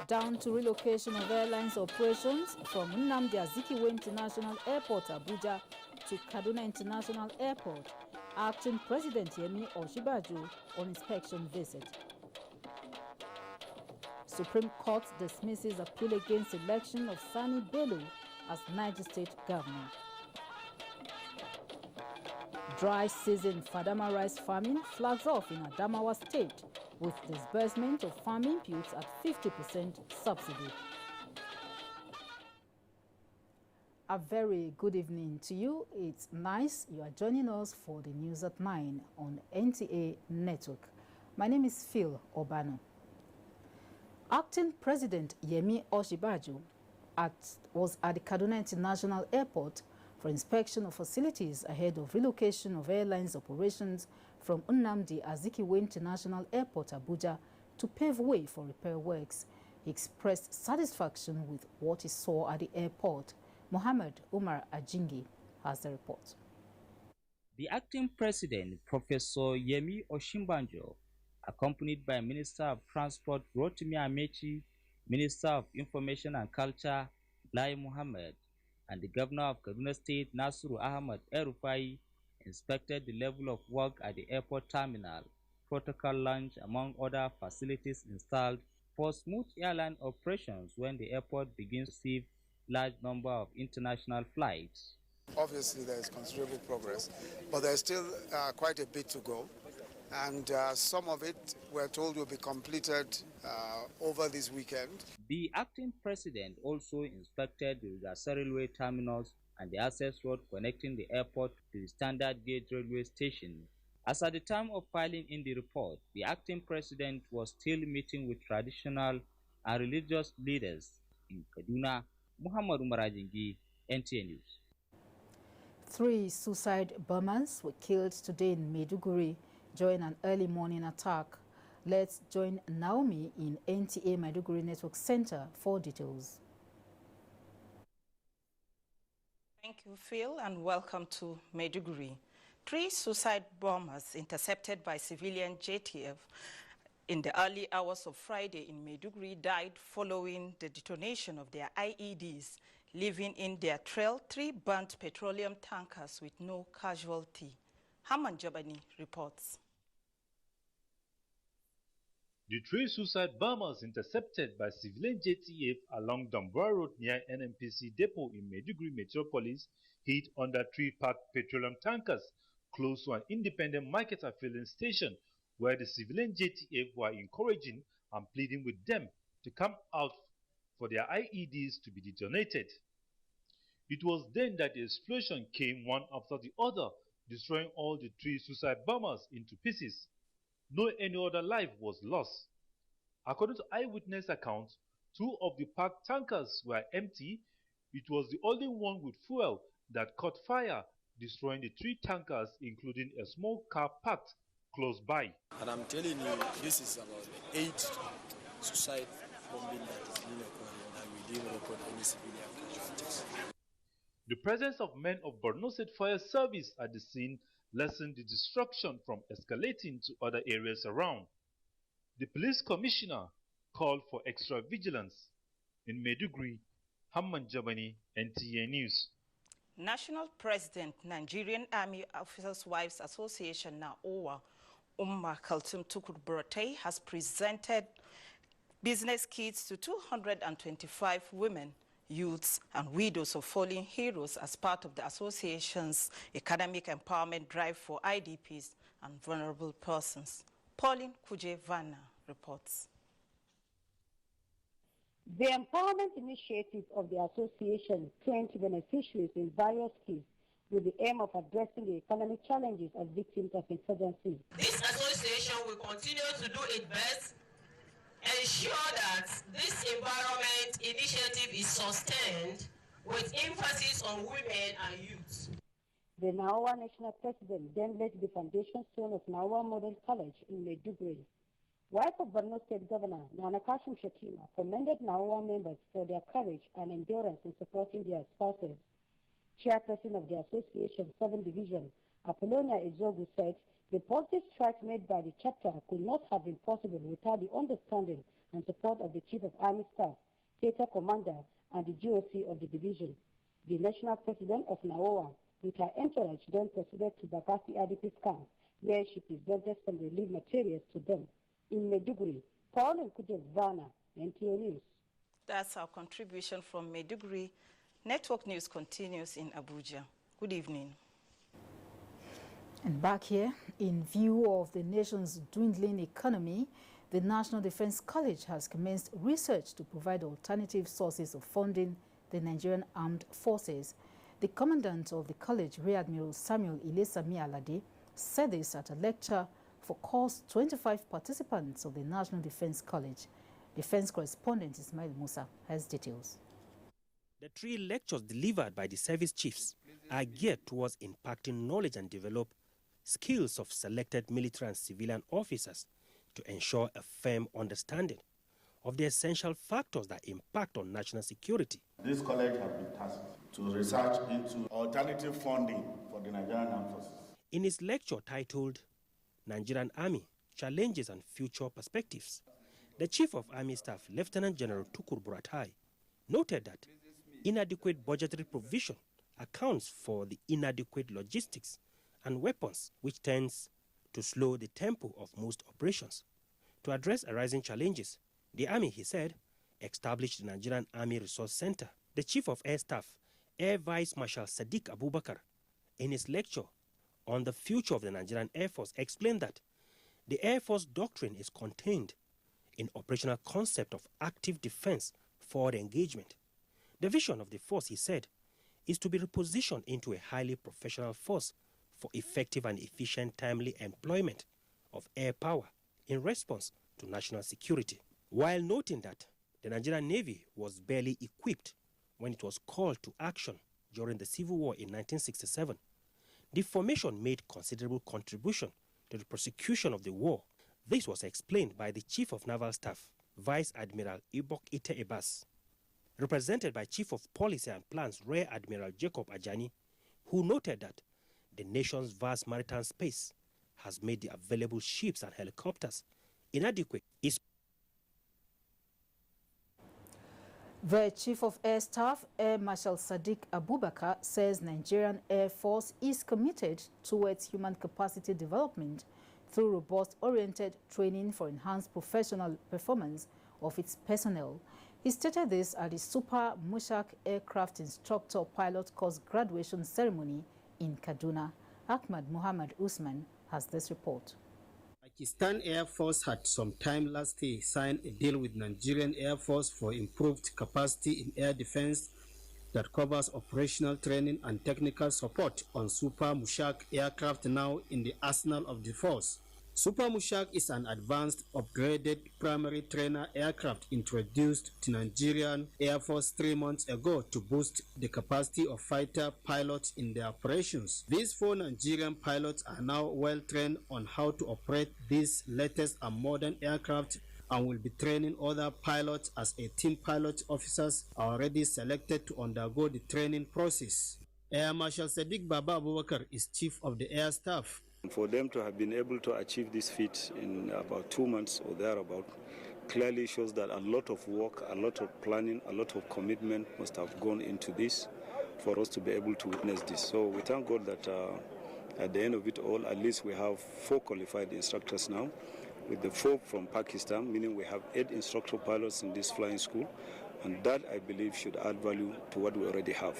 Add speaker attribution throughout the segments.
Speaker 1: Down to relocation of airlines operations from Nnamdi Azikiwe International Airport, Abuja, to Kaduna International Airport. Acting President Yemi Osinbajo on inspection visit. Supreme Court dismisses appeal against election of Sani Bello as Niger State Governor. Dry season Fadama rice farming flags off in Adamawa State with disbursement of farm inputs at 50% subsidy. A very good evening to you. It's nice you are joining us for the news at 9 on NTA Network. My name is Phil Obano. Acting President Yemi Osinbajo was at the Kaduna International Airport for inspection of facilities ahead of relocation of airlines operations from Nnamdi Azikiwe International Airport, Abuja, to pave way for repair works. He expressed satisfaction with what he saw at the airport. Mohammed Umar Ajingi has the report.
Speaker 2: The acting president, Professor Yemi Osinbajo, accompanied by Minister of Transport Rotimi Amechi, Minister of Information and Culture Lai Muhammad, and the Governor of Kaduna State Nasiru Ahmad El-Rufai, inspected the level of work at the airport terminal, protocol lounge, among other facilities installed for smooth airline operations when the airport begins to receive large number of international flights.
Speaker 3: Obviously, there is considerable progress, but there is still quite a bit to go. And some of it, we're told, will be completed over this weekend.
Speaker 2: The acting president also inspected the Rigasa railway terminals and the access road connecting the airport to the standard gauge railway station. As at the time of filing in the report, the acting president was still meeting with traditional and religious leaders in Kaduna. Muhammad Umar Ajingi, NTA News.
Speaker 1: 3 suicide bombers were killed today in Maiduguri during an early morning attack. Let's join Naomi in NTA Maiduguri Network Center for details.
Speaker 4: Thank you, Phil, and welcome to Maiduguri. 3 suicide bombers intercepted by civilian JTF in the early hours of Friday in Maiduguri died following the detonation of their IEDs, leaving in their trail 3 burnt petroleum tankers with no casualty. Haman Jabani reports.
Speaker 5: The 3 suicide bombers intercepted by civilian JTF along Damboa Road near NNPC depot in Maiduguri metropolis hit under 3 parked petroleum tankers close to an independent marketer filling station where the civilian JTF were encouraging and pleading with them to come out for their IEDs to be detonated. It was then that the explosion came one after the other, destroying all the 3 suicide bombers into pieces. No any other life was lost. According to eyewitness accounts, 2 of the parked tankers were empty. It was the only one with fuel that caught fire, destroying the 3 tankers, including a small car parked close by.
Speaker 6: And I'm telling you, this is about the 8th suicide bombing that is being recorded, and we didn't record any civilian casualties.
Speaker 5: The presence of men of Borno State Fire Service at the scene lessened the destruction from escalating to other areas around. The police commissioner called for extra vigilance. In Maiduguri, Hamman Jabani, NTA News.
Speaker 4: National President, Nigerian Army Officers' Wives Association, NAOWA, Kaltum Tukur Buratai, has presented business kits to 225 women, youths, and widows of fallen heroes as part of the association's academic empowerment drive for IDPs and vulnerable persons. Pauline Kuje-Vanna reports.
Speaker 7: The empowerment initiative of the association trained beneficiaries in various skills with the aim of addressing the economic challenges of victims of insurgency.
Speaker 8: This association will continue to do its best, ensure that this environment initiative is sustained with emphasis on women and youth.
Speaker 7: The NAOWA national president then laid the foundation stone of NAOWA Model College in Maiduguri. Wife of Borno State Governor Nana Kashim Shettima commended NAOWA members for their courage and endurance in supporting their spouses. Chairperson of the association's 7th Division, Apollonia Ezogu, said the positive strides made by the chapter could not have been possible without the understanding and support of the Chief of Army Staff, Theater Commander, and the GOC of the division. The national president of NAOA, with her entourage, then proceeded to Bakassi IDPs camp, where she presented some relief materials to them. In Maiduguri, Paul and Kujevana, NTA News.
Speaker 4: That's our contribution from Maiduguri. Network News continues in Abuja. Good evening.
Speaker 1: And back here, in view of the nation's dwindling economy, the National Defense College has commenced research to provide alternative sources of funding the Nigerian Armed Forces. The commandant of the college, Rear Admiral Samuel Ilesami Alade, said this at a lecture for course 25 participants of the National Defense College. Defense correspondent Ismail Musa has details.
Speaker 9: The 3 lectures delivered by the service chiefs are geared towards impacting knowledge and develop skills of selected military and civilian officers to ensure a firm understanding of the essential factors that impact on national security.
Speaker 10: This college has been tasked to research into alternative funding for the Nigerian Armed Forces.
Speaker 9: In his lecture titled Nigerian Army, Challenges and Future Perspectives, the Chief of Army Staff, Lieutenant General Tukur Buratai, noted that inadequate budgetary provision accounts for the inadequate logistics and weapons, which tends to slow the tempo of most operations. To address arising challenges, the Army, he said, established the Nigerian Army Resource Center. The Chief of Air Staff, Air Vice Marshal Sadiq Abubakar, in his lecture on the future of the Nigerian Air Force, explained that the Air Force doctrine is contained in operational concept of active defense forward engagement. The vision of the force, he said, is to be repositioned into a highly professional force for effective and efficient timely employment of air power in response to national security, while noting that the Nigerian Navy was barely equipped when it was called to action during the Civil War in 1967. The formation made considerable contribution to the prosecution of the war. This was explained by the Chief of Naval Staff, Vice Admiral Ibok Ite Ebas, represented by Chief of Policy and Plans Rear Admiral Jacob Ajani, who noted that the nation's vast maritime space has made the available ships and helicopters inadequate.
Speaker 1: The Chief of Air Staff, Air Marshal Sadiq Abubakar, says Nigerian Air Force is committed towards human capacity development through robust-oriented training for enhanced professional performance of its personnel. He stated this at the Super Mushak Aircraft Instructor Pilot Course graduation ceremony in Kaduna. Ahmad Muhammad Usman has this report.
Speaker 11: Pakistan Air Force had some time last year signed a deal with Nigerian Air Force for improved capacity in air defense that covers operational training and technical support on Super Mushak aircraft now in the arsenal of the force. Super Mushak is an advanced, upgraded primary trainer aircraft introduced to Nigerian Air Force 3 months ago to boost the capacity of fighter pilots in their operations. These 4 Nigerian pilots are now well trained on how to operate these latest and modern aircraft and will be training other pilots as 18 pilot officers are already selected to undergo the training process. Air Marshal Sadiq Baba Abubakar is Chief of the Air Staff.
Speaker 12: For them to have been able to achieve this feat in about 2 months or thereabout clearly shows that a lot of work, a lot of planning, a lot of commitment must have gone into this for us to be able to witness this. So we thank God that at the end of it all, at least we have 4 qualified instructors now, with the 4 from Pakistan, meaning we have 8 instructor pilots in this flying school, and that, I believe, should add value to what we already have.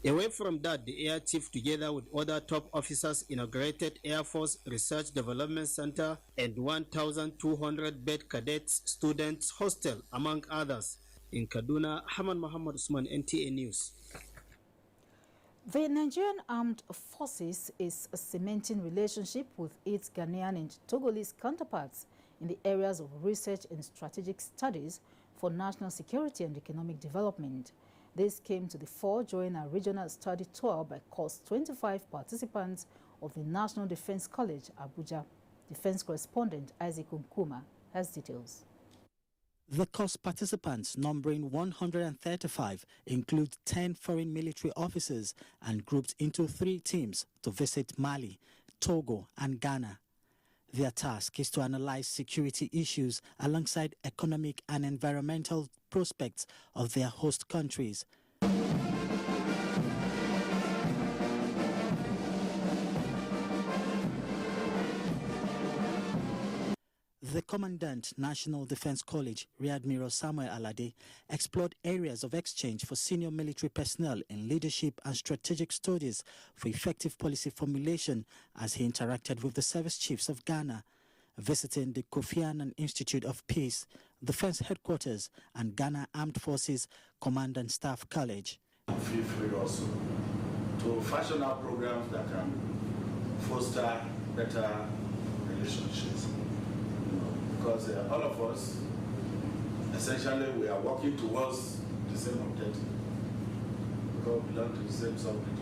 Speaker 11: Away from that, the Air Chief, together with other top officers, inaugurated Air Force Research Development Center and 1,200-bed cadets students hostel, among others. In Kaduna, Haman Muhammad Usman, NTA News.
Speaker 1: The Nigerian Armed Forces is cementing relationship with its Ghanaian and Togolese counterparts in the areas of research and strategic studies for national security and economic development. This came to the fore during a regional study tour by course 25 participants of the National Defense College, Abuja. Defense correspondent Isaac Nkuma has details.
Speaker 13: The course participants, numbering 135, include 10 foreign military officers and grouped into 3 teams to visit Mali, Togo and Ghana. Their task is to analyze security issues alongside economic and environmental prospects of their host countries. The Commandant, National Defense College, Rear Admiral Samuel Alade, explored areas of exchange for senior military personnel in leadership and strategic studies for effective policy formulation as he interacted with the service chiefs of Ghana, visiting the Kofi Annan Institute of Peace, Defense Headquarters, and Ghana Armed Forces Command and Staff College.
Speaker 10: Feel free also to fashion our programs that can foster better relationships. Because all of us, essentially, we are working towards the same objective. Because we belong to the same subject.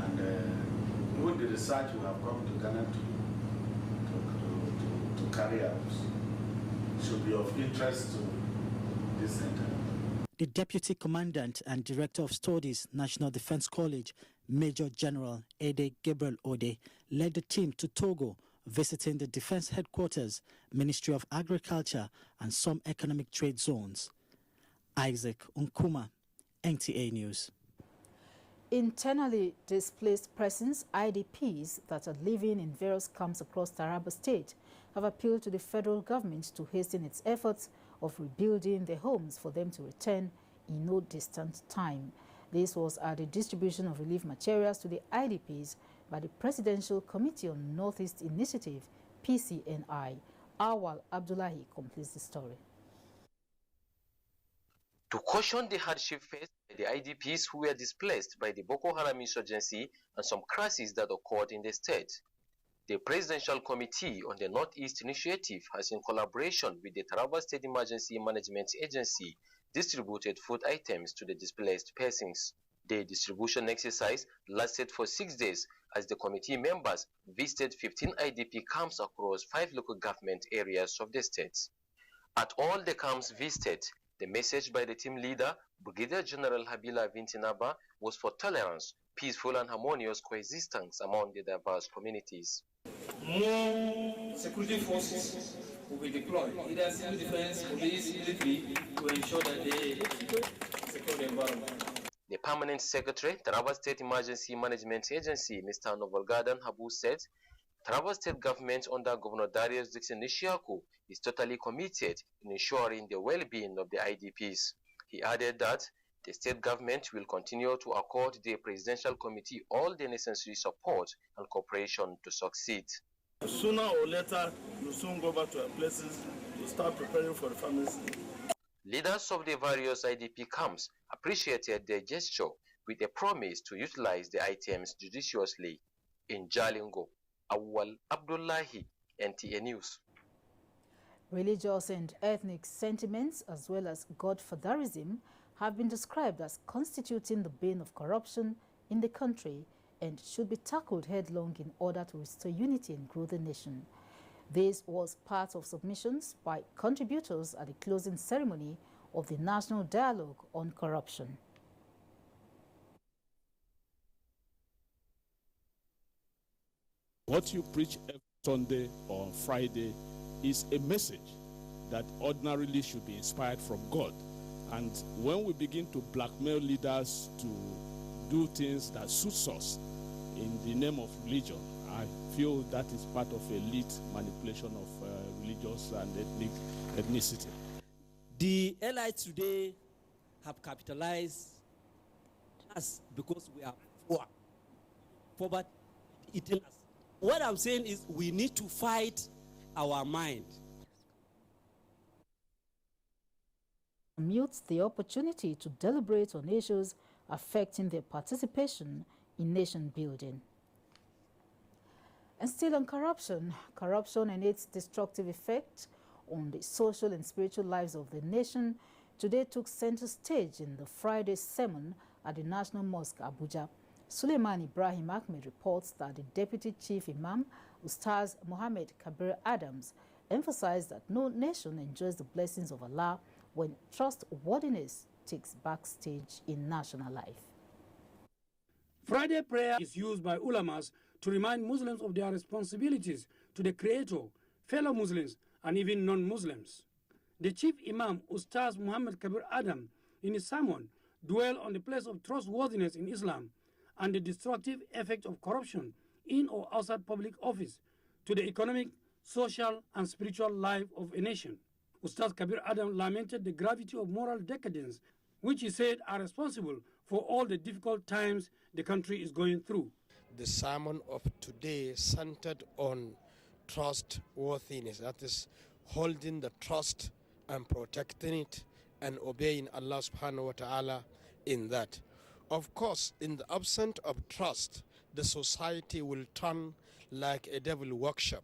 Speaker 10: And even the research we have come to Ghana to carry out should be of interest to this center.
Speaker 13: The Deputy Commandant and Director of Studies, National Defense College, Major General Ede Gabriel Ode, led the team to Togo, visiting the Defense Headquarters, Ministry of Agriculture, and some economic trade zones. Isaac Nkuma, NTA News.
Speaker 1: Internally displaced persons, IDPs, that are living in various camps across Taraba State have appealed to the federal government to hasten its efforts of rebuilding their homes for them to return in no distant time. This was at the distribution of relief materials to the IDPs by the Presidential Committee on Northeast Initiative, PCNI. Awal Abdullahi completes the story.
Speaker 14: To caution the hardship faced by the IDPs who were displaced by the Boko Haram insurgency and some crises that occurred in the state, the Presidential Committee on the Northeast Initiative has, in collaboration with the Taraba State Emergency Management Agency, distributed food items to the displaced persons. The distribution exercise lasted for 6 days as the committee members visited 15 IDP camps across 5 local government areas of the state. At all the camps visited, the message by the team leader, Brigadier General Habila Vintinaba, was for tolerance, peaceful and harmonious coexistence among the diverse communities.
Speaker 15: More security forces will be deployed, either civil defense, police, military, to ensure that they secure the environment.
Speaker 14: The Permanent Secretary, Taraba State Emergency Management Agency, Mr. Novalgardan Habu, said Taraba State Government under Governor Darius Dixon Nishiaku is totally committed in ensuring the well-being of the IDPs. He added that the state government will continue to accord the Presidential Committee all the necessary support and cooperation to succeed.
Speaker 16: Sooner or later, we'll soon go back to our places to start preparing for the families.
Speaker 14: Leaders of the various IDP camps appreciated their gesture with a promise to utilize the items judiciously. In Jalingo, Awal Abdullahi, NTA News.
Speaker 1: Religious and ethnic sentiments, as well as godfatherism, have been described as constituting the bane of corruption in the country and should be tackled headlong in order to restore unity and grow the nation. This was part of submissions by contributors at the closing ceremony of the National Dialogue on Corruption.
Speaker 17: What you preach every Sunday or Friday is a message that ordinarily should be inspired from God. And when we begin to blackmail leaders to do things that suits us in the name of religion, I feel that is part of elite manipulation of religious and ethnicity.
Speaker 18: The elites today have capitalized us because we are poor. Poverty eating us. What I'm saying is we need to fight our mind.
Speaker 1: Mutes the opportunity to deliberate on issues affecting their participation in nation building. And still on corruption and its destructive effect on the social and spiritual lives of the nation today took center stage in the Friday sermon at the National Mosque, Abuja. Suleiman Ibrahim Ahmed reports that the Deputy Chief Imam, Ustaz Mohammed Kabir Adams, emphasized that no nation enjoys the blessings of Allah when trustworthiness takes backstage in national life.
Speaker 19: Friday prayer is used by ulamas to remind Muslims of their responsibilities to the Creator, fellow Muslims, and even non-Muslims. The Chief Imam, Ustaz Muhammad Kabir Adam, in his sermon, dwelled on the place of trustworthiness in Islam and the destructive effect of corruption in or outside public office to the economic, social, and spiritual life of a nation. Ustaz Kabir Adam lamented the gravity of moral decadence, which he said are responsible for all the difficult times the country is going through.
Speaker 6: The sermon of today centered on trustworthiness, that is, holding the trust and protecting it and obeying Allah subhanahu wa ta'ala in that. Of course, in the absence of trust, the society will turn like a devil workshop.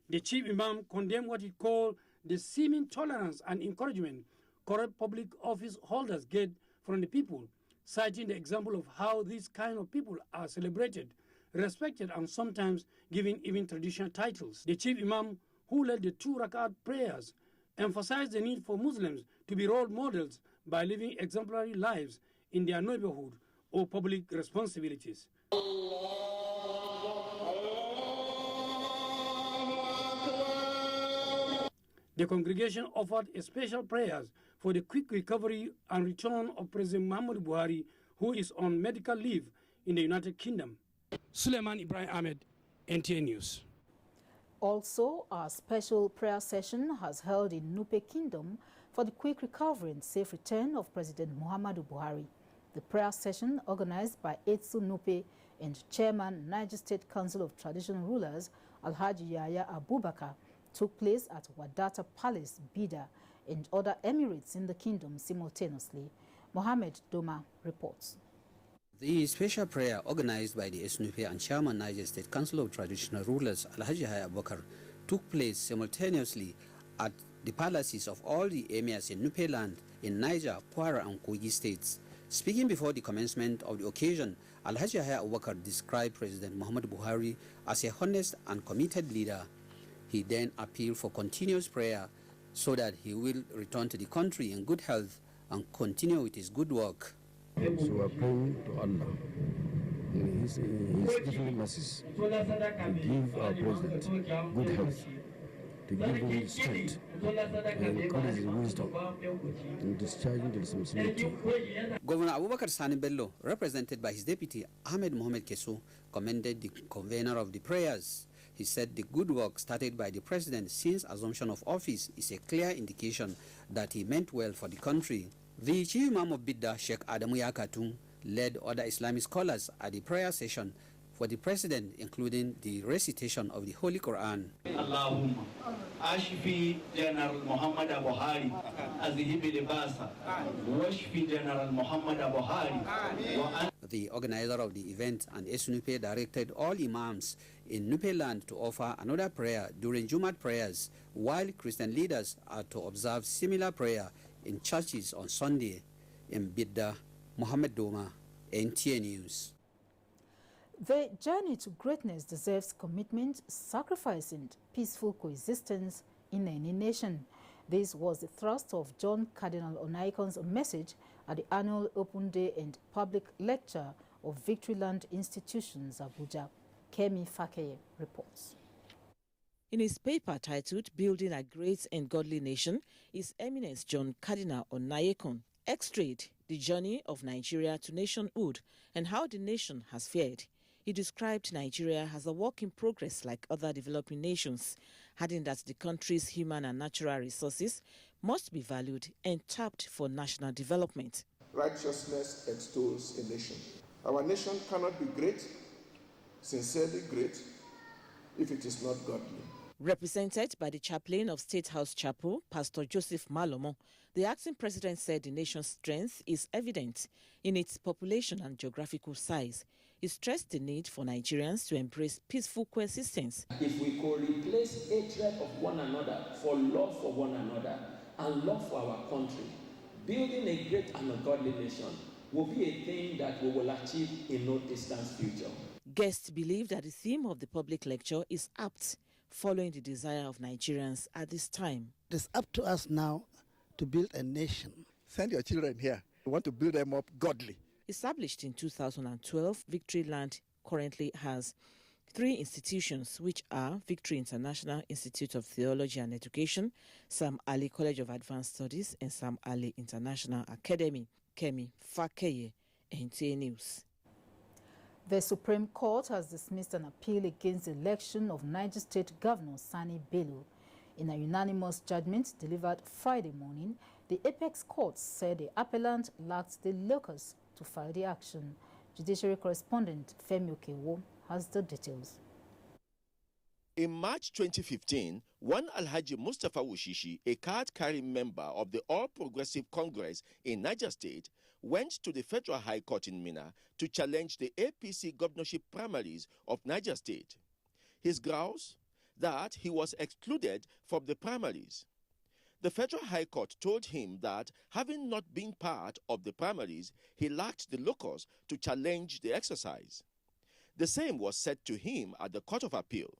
Speaker 19: The Chief Imam condemned what he called the seeming tolerance and encouragement corrupt public office holders get from the people, citing the example of how these kind of people are celebrated, respected, and sometimes given even traditional titles. The Chief Imam, who led the 2 Rakat prayers, emphasized the need for Muslims to be role models by living exemplary lives in their neighborhood or public responsibilities. The congregation offered a special prayers for the quick recovery and return of President Muhammadu Buhari, who is on medical leave in the United Kingdom. Suleiman Ibrahim Ahmed, NTA News.
Speaker 1: Also, a special prayer session has held in Nupe Kingdom for the quick recovery and safe return of President Muhammadu Buhari. The prayer session, organized by Etsu Nupe and Chairman Niger State Council of Traditional Rulers, Alhaji Yahya Abubakar, took place at Wadata Palace, Bida, and other emirates in the kingdom simultaneously. Mohammed Doma reports.
Speaker 20: The special prayer organized by the SNUP and Chairman Niger State Council of Traditional Rulers, Alhaji Yahya Abubakar, took place simultaneously at the palaces of all the emirs in Nupe land in Niger, Kwara, and Kogi states. Speaking before the commencement of the occasion, Alhaji Yahya Abubakar described President Muhammadu Buhari as a honest and committed leader. He then appealed for continuous prayer so that he will return to the country in good health and continue with his good work.
Speaker 21: So we are praying to Allah in his infinite mercies to give our president good health, to give him strength, and increase his wisdom in discharging the responsibility.
Speaker 20: Governor Abubakar Sani Bello, represented by his deputy Ahmed Mohamed Kesso, commended the convener of the prayers. He said the good work started by the president since assumption of office is a clear indication that he meant well for the country. The Chief Imam of Bidda, Sheikh Adamu Yakatung, led other Islamic scholars at the prayer session for the president, including the recitation of the Holy Quran. Allahumma ashfi General Muhammad Buhari azhibi libasa washfi General Muhammad Buhari. The organizer of the event and SNUP directed all imams in Nupe land to offer another prayer during Jumat prayers, while Christian leaders are to observe similar prayer in churches on Sunday. In Bidda, Mohammed Doma, NTA News.
Speaker 1: The journey to greatness deserves commitment, sacrifice, and peaceful coexistence in any nation. This was the thrust of John Cardinal Onaikon's message at the annual Open Day and Public Lecture of Victoryland Institutions, Abuja. Kemi Fakeye reports.
Speaker 22: In his paper titled Building a Great and Godly Nation, His Eminence John Cardinal Onaiekon x-rayed the journey of Nigeria to nationhood and how the nation has fared. He described Nigeria as a work in progress like other developing nations, adding that the country's human and natural resources must be valued and tapped for national development.
Speaker 23: Righteousness extols a nation. Our nation cannot be great, sincerely great, if it is not godly.
Speaker 22: Represented by the chaplain of State House Chapel, Pastor Joseph Malomo, the acting president said the nation's strength is evident in its population and geographical size. He stressed the need for Nigerians to embrace peaceful coexistence.
Speaker 24: If we could replace hatred of one another for love for one another and love for our country, building a great and a godly nation will be a thing that we will achieve in no distant future.
Speaker 22: Guests believe that the theme of the public lecture is apt, following the desire of Nigerians at this time.
Speaker 25: It is up to us now to build a nation.
Speaker 23: Send your children here. We want to build them up godly.
Speaker 22: Established in 2012, Victoryland currently has 3 institutions, which are Victory International Institute of Theology and Education, Sam Ali College of Advanced Studies, and Sam Ali International Academy. Kemi Fakeye, NTA News.
Speaker 1: The Supreme Court has dismissed an appeal against the election of Niger State Governor Sani Bello. In a unanimous judgment delivered Friday morning, the Apex Court said the appellant lacked the locus to file the action. Judiciary correspondent Femi Okewo has the details.
Speaker 2: In March 2015, one Alhaji Mustafa Wushishi, a card-carrying member of the All Progressive Congress in Niger State, went to the Federal High Court in Minna to challenge the APC governorship primaries of Niger State. His grounds? That he was excluded from the primaries. The Federal High Court told him that, having not been part of the primaries, he lacked the locus to challenge the exercise. The same was said to him at the Court of Appeal.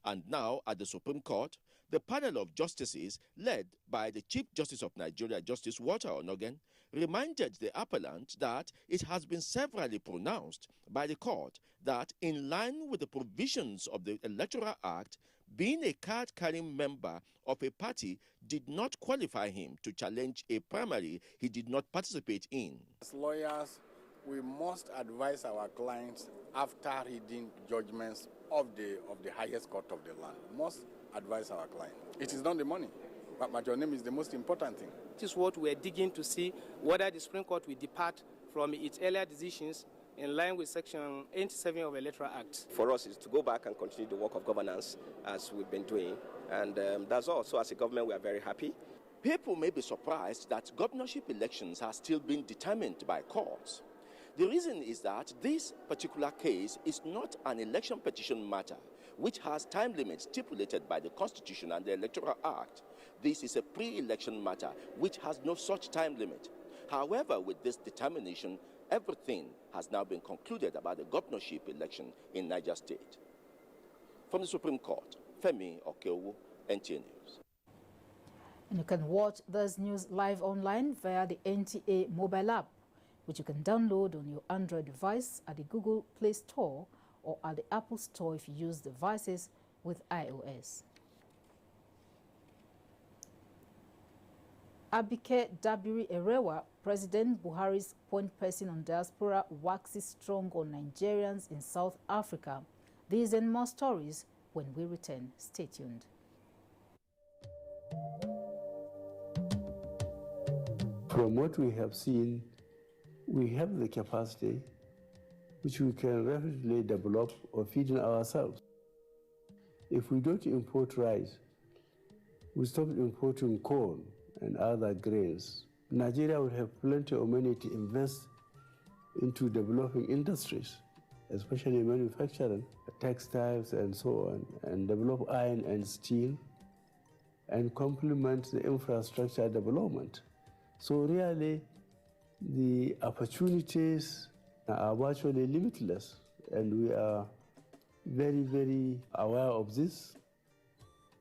Speaker 2: And now, at the Supreme Court, the panel of justices, led by the Chief Justice of Nigeria, Justice Walter Onogen, reminded the appellant that it has been severally pronounced by the court that, in line with the provisions of the Electoral Act, being a card-carrying member of a party did not qualify him to challenge a primary he did not participate in.
Speaker 3: As lawyers, we must advise our clients after reading judgments of the highest court of the land. We must advise our client. It is not the money, but your name is the most important thing.
Speaker 5: This is what we're digging to see, whether the Supreme Court will depart from its earlier decisions in line with Section 87 of the Electoral Act.
Speaker 7: For us is to go back and continue the work of governance as we've been doing, and that's all. So as a government, we are very happy.
Speaker 2: People may be surprised that governorship elections are still being determined by courts. The reason is that this particular case is not an election petition matter, which has time limits stipulated by the Constitution and the Electoral Act. This is a pre-election matter, which has no such time limit. However, with this determination, everything has now been concluded about the governorship election in Niger State. From the Supreme Court, Femi Okewo, NTA News.
Speaker 1: And you can watch this news live online via the NTA mobile app, which you can download on your Android device at the Google Play Store or at the Apple Store if you use devices with iOS. Abike Dabiri Erewa, President Buhari's point person on diaspora, waxes strong on Nigerians in South Africa. These and more stories when we return. Stay tuned.
Speaker 8: From what we have seen, we have the capacity which we can rapidly develop or feed in ourselves. If we don't import rice, we stop importing corn and other grains, Nigeria will have plenty of money to invest into developing industries, especially manufacturing, textiles and so on, and develop iron and steel, and complement the infrastructure development. So really, the opportunities are virtually limitless, and we are very, very aware of this,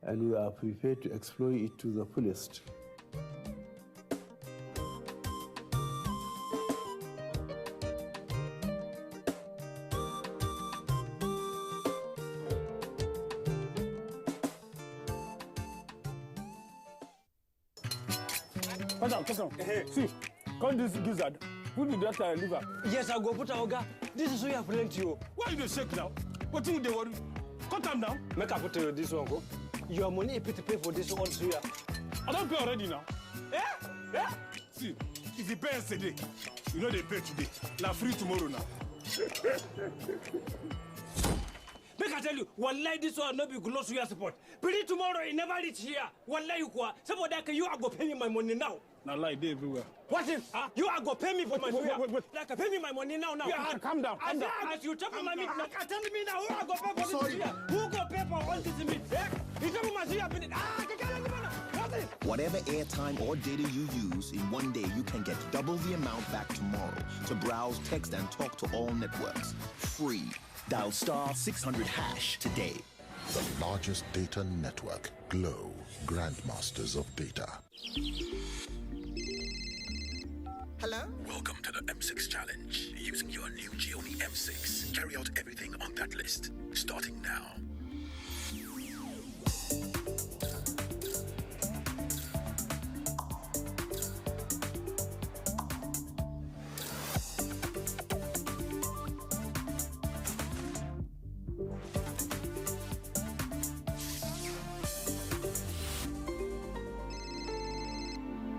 Speaker 8: and we are prepared to exploit it to the fullest.
Speaker 26: See, call this gizzard. Put the liver.
Speaker 27: Yes, I'll go put Oga. This is who you have plenty.
Speaker 26: Why you shake now? What do they worry? Cut them down.
Speaker 27: Make I put this one, go. Your money is to pay for this one, so yeah.
Speaker 26: I don't pay already now.
Speaker 27: Yeah? Yeah?
Speaker 26: See, if you pay yesterday, you know they pay today. Now free tomorrow now.
Speaker 27: Make I tell you, wallahi this one not be close to your support. Pay tomorrow, it never reach here. Wallahi you kwa. Somebody that you are go pay me my money now.
Speaker 26: Now lie they everywhere.
Speaker 27: What if? You are go pay me for my money.
Speaker 26: Wait.
Speaker 27: Like pay me my money now.
Speaker 26: Yeah, calm down.
Speaker 27: I say you talk about me. Like tell me now who I go pay for this year? Who go pay for all this meat? You tell me my year.
Speaker 28: Whatever airtime or data you use, in one day you can get double the amount back tomorrow to browse, text, and talk to all networks. Free. Dial *600# today.
Speaker 29: The largest data network, Glow, grandmasters of data.
Speaker 30: Hello?
Speaker 29: Welcome to the M6 Challenge. Using your
Speaker 28: your new Gioni M6. Carry out everything on that list, starting now.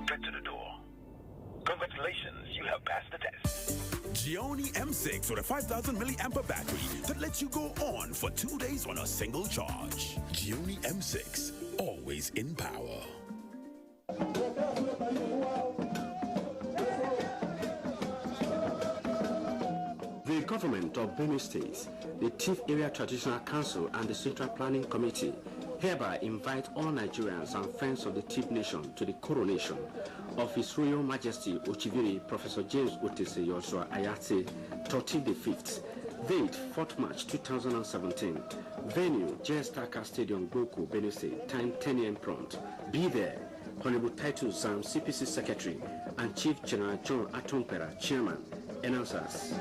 Speaker 28: Get to the door. Congratulations, you have passed the test.
Speaker 4: Gioni M6 with a 5,000 milliampere battery that lets you go on for 2 days on a single charge.
Speaker 28: Gioni M6, always in power.
Speaker 9: The government of Benue State, the Chief Area Traditional Council and the Central Planning Committee hereby invite all Nigerians and friends of the Chief Nation to the coronation of His Royal Majesty Ochiviri Professor James Otese Joshua Ayate, 13th the 5th, date 4th March 2017, venue Jestaka Stadium, Goku, Benue State, time 10 a.m. prompt. Be there. Honorable Titus Sam, CPC Secretary, and Chief General John Atompera, Chairman. Announcers.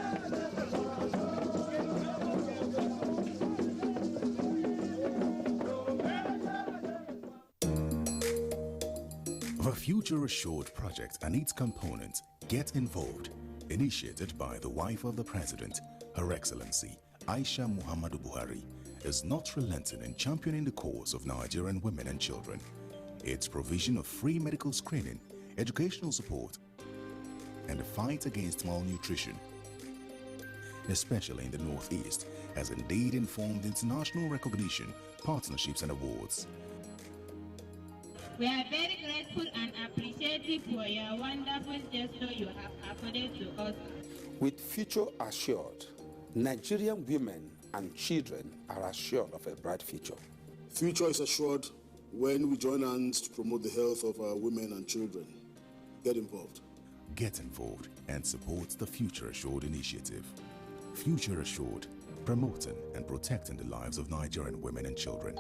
Speaker 29: The Future Assured project and its components Get Involved, initiated by the wife of the President, Her Excellency Aisha Muhammadu Buhari, is not relenting in championing the cause of Nigerian women and children. Its provision of free medical screening, educational support, and the fight against malnutrition, especially in the Northeast, has indeed informed international recognition, partnerships and awards.
Speaker 10: We are very grateful and appreciative for your wonderful gesture you have accorded to us.
Speaker 11: With Future Assured, Nigerian women and children are assured of a bright future.
Speaker 12: Future is assured when we join hands to promote the health of our women and children. Get involved.
Speaker 29: Get involved and support the Future Assured initiative. Future Assured, promoting and protecting the lives of Nigerian women and children.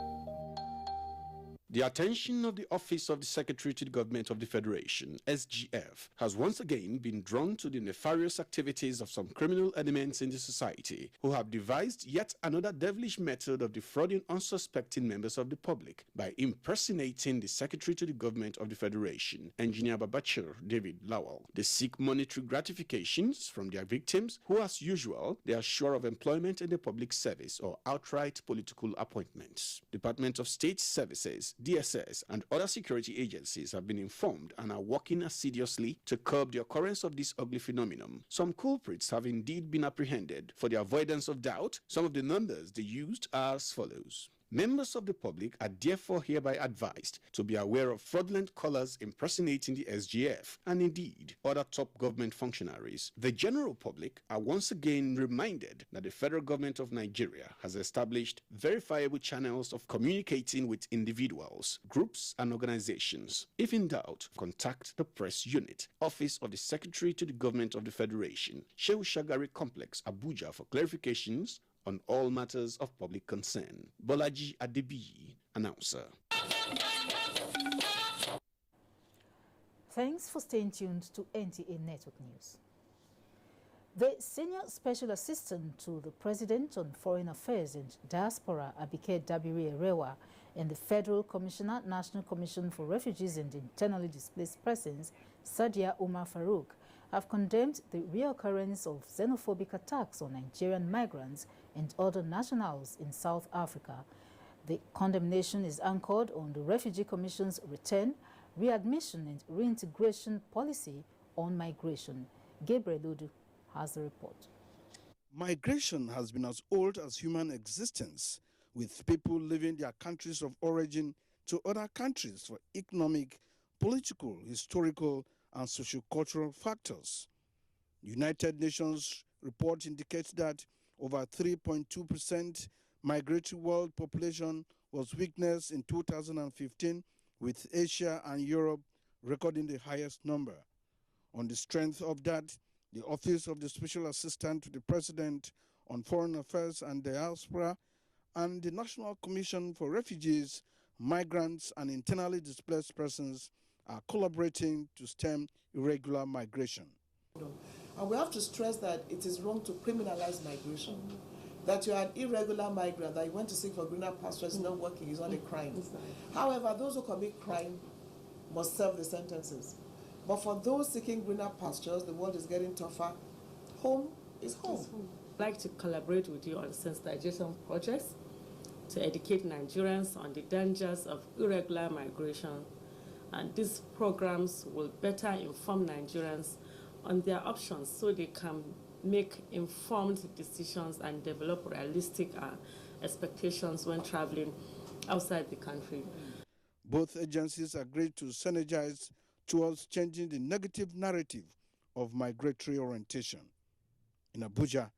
Speaker 13: The attention of the Office of the Secretary to the Government of the Federation, SGF, has once again been drawn to the nefarious activities of some criminal elements in the society who have devised yet another devilish method of defrauding unsuspecting members of the public by impersonating the Secretary to the Government of the Federation, Engineer Babachir David Lawal. They seek monetary gratifications from their victims who, as usual, they are sure of employment in the public service or outright political appointments. Department of State Services, DSS, and other security agencies have been informed and are working assiduously to curb the occurrence of this ugly phenomenon. Some culprits have indeed been apprehended. For the avoidance of doubt, some of the numbers they used are as follows. Members of the public are therefore hereby advised to be aware of fraudulent callers impersonating the SGF and indeed other top government functionaries. The general public are once again reminded that the federal government of Nigeria has established verifiable channels of communicating with individuals, groups, and organizations. If in doubt, contact the press unit, Office of the Secretary to the Government of the Federation, Shehu Shagari Complex, Abuja, for clarifications on all matters of public concern. Bolaji Adebiyi, announcer.
Speaker 1: Thanks for staying tuned to NTA Network News. The Senior Special Assistant to the President on Foreign Affairs and Diaspora, Abike Dabiri Erewa, and the Federal Commissioner, National Commission for Refugees and Internally Displaced Persons, Sadia Umar Farouk, have condemned the reoccurrence of xenophobic attacks on Nigerian migrants and other nationals in South Africa. The condemnation is anchored on the Refugee Commission's return, readmission and reintegration policy on migration. Gabriel Udu has the report.
Speaker 14: Migration has been as old as human existence, with people leaving their countries of origin to other countries for economic, political, historical, and sociocultural factors. United Nations report indicates that over 3.2% migratory world population was witnessed in 2015, with Asia and Europe recording the highest number. On the strength of that, the Office of the Special Assistant to the President on Foreign Affairs and Diaspora and the National Commission for Refugees, Migrants, and Internally Displaced Persons are collaborating to stem irregular migration.
Speaker 6: And we have to stress that it is wrong to criminalize migration. That you are an irregular migrant, that you went to seek for greener pastures, not working, is not a crime. However, those who commit crime must serve the sentences. But for those seeking greener pastures, the world is getting tougher. Home is home.
Speaker 15: I'd like to collaborate with you on sensitization projects to educate Nigerians on the dangers of irregular migration. And these programs will better inform Nigerians on their options so they can make informed decisions and develop realistic expectations when traveling outside the country.
Speaker 14: Both agencies agreed to synergize towards changing the negative narrative of migratory orientation. In Abuja,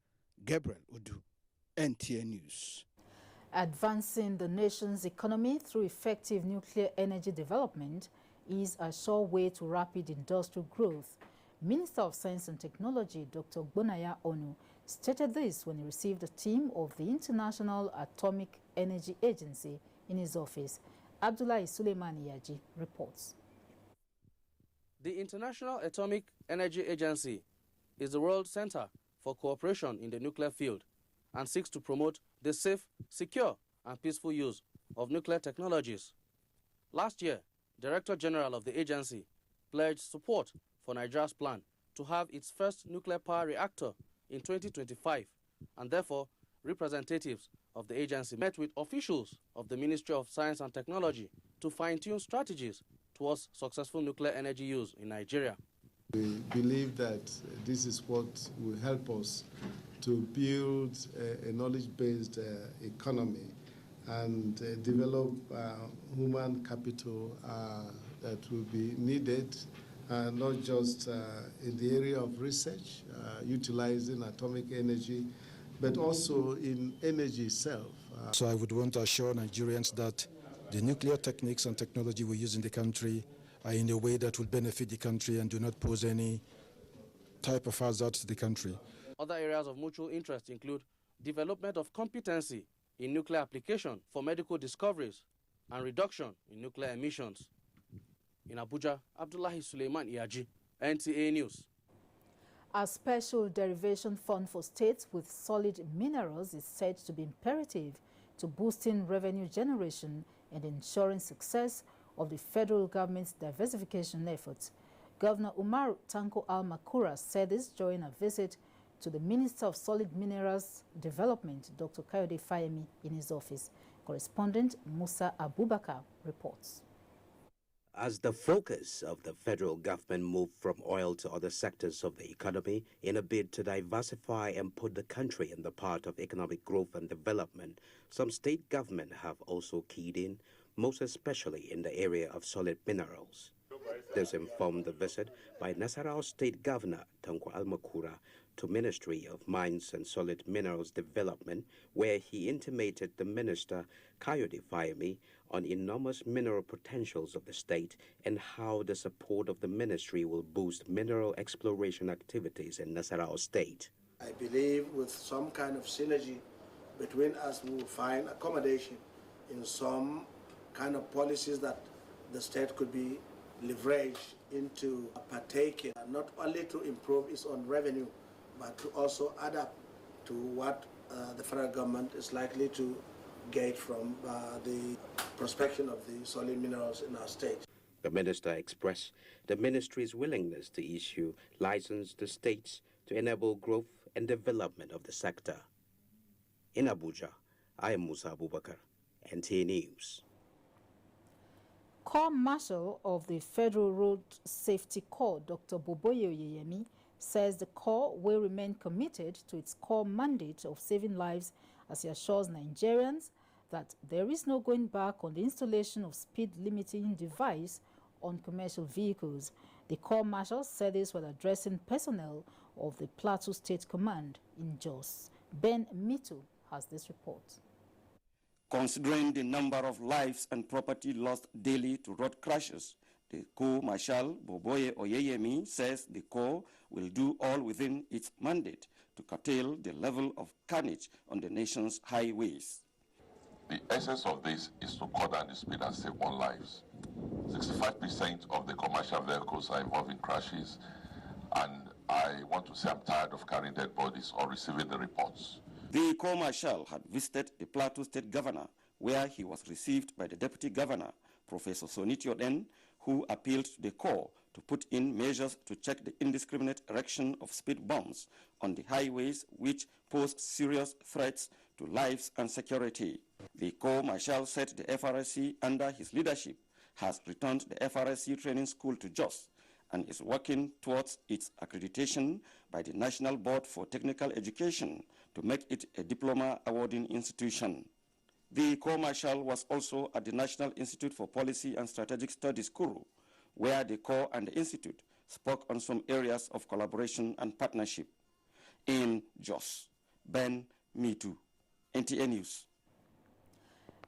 Speaker 14: Gabriel Udu, NTA News.
Speaker 1: Advancing the nation's economy through effective nuclear energy development is a sure way to rapid industrial growth. Minister of Science and Technology, Dr. Gbonaya Onu, stated this when he received a team of the International Atomic Energy Agency in his office. Abdullahi Suleiman Yaji reports.
Speaker 16: The International Atomic Energy Agency is the world center for cooperation in the nuclear field and seeks to promote the safe, secure, and peaceful use of nuclear technologies. Last year, Director General of the agency pledged support for Nigeria's plan to have its first nuclear power reactor in 2025, and therefore representatives of the agency met with officials of the Ministry of Science and Technology to fine-tune strategies towards successful nuclear energy use in Nigeria.
Speaker 17: We believe that this is what will help us to build a knowledge-based economy and develop human capital that will be needed, not just in the area of research, utilizing atomic energy, but also in energy itself.
Speaker 18: So I would want to assure Nigerians that the nuclear techniques and technology we use in the country are in a way that will benefit the country and do not pose any type of hazard to the country.
Speaker 16: Other areas of mutual interest include development of competency in nuclear application for medical discoveries and reduction in nuclear emissions. In Abuja, Abdullahi Suleiman Iyaji, NTA News.
Speaker 1: A special derivation fund for states with solid minerals is said to be imperative to boosting revenue generation and ensuring success of the federal government's diversification efforts. Governor Umar Tanko Al-Makura said this during a visit to the Minister of Solid Minerals Development, Dr. Kayode Fayemi, in his office. Correspondent Musa Abubakar reports.
Speaker 19: As the focus of the federal government moved from oil to other sectors of the economy in a bid to diversify and put the country in the path of economic growth and development, some state governments have also keyed in, most especially in the area of solid minerals. This informed the visit by Nasarawa State Governor Tanko Al-Makura to Ministry of Mines and Solid Minerals Development, where he intimated the Minister Kayode Fayemi on enormous mineral potentials of the state and how the support of the ministry will boost mineral exploration activities in Nasarawa State.
Speaker 20: I believe with some kind of synergy between us, we will find accommodation in some kind of policies that the state could be leveraged into partaking, not only to improve its own revenue, but to also adapt to what the federal government is likely to get from the prospection of the solid minerals in our state.
Speaker 19: The minister expressed the ministry's willingness to issue license to states to enable growth and development of the sector. In Abuja, I am Musa Abubakar, NTA News.
Speaker 1: Corps Marshal of the Federal Road Safety Corps, Dr. Boboye Oyeyemi, says the Corps will remain committed to its core mandate of saving lives as he assures Nigerians that there is no going back on the installation of speed limiting device on commercial vehicles. The Corps Marshal said this while addressing personnel of the Plateau State Command in Jos. Ben Mito has this report.
Speaker 21: Considering the number of lives and property lost daily to road crashes, the Corps Marshal Boboye Oyeyemi says the Corps will do all within its mandate to curtail the level of carnage on the nation's highways.
Speaker 24: The essence of this is to cut down the speed and save more lives. 65% of the commercial vehicles are involved in crashes, and I want to say I'm tired of carrying dead bodies or receiving the reports.
Speaker 21: The Corps Marshal had visited the Plateau State Governor, where he was received by the Deputy Governor, Professor Sonitio Den, who appealed to the Corps to put in measures to check the indiscriminate erection of speed bumps on the highways, which pose serious threats to lives and security. The Corps Marshal said the FRSC, under his leadership, has returned the FRSC training school to Jos and is working towards its accreditation by the National Board for Technical Education to make it a diploma awarding institution. The Corps Marshal was also at the National Institute for Policy and Strategic Studies, Kuru, where the Corps and the Institute spoke on some areas of collaboration and partnership. In Jos, Ben Mitu, NTA News.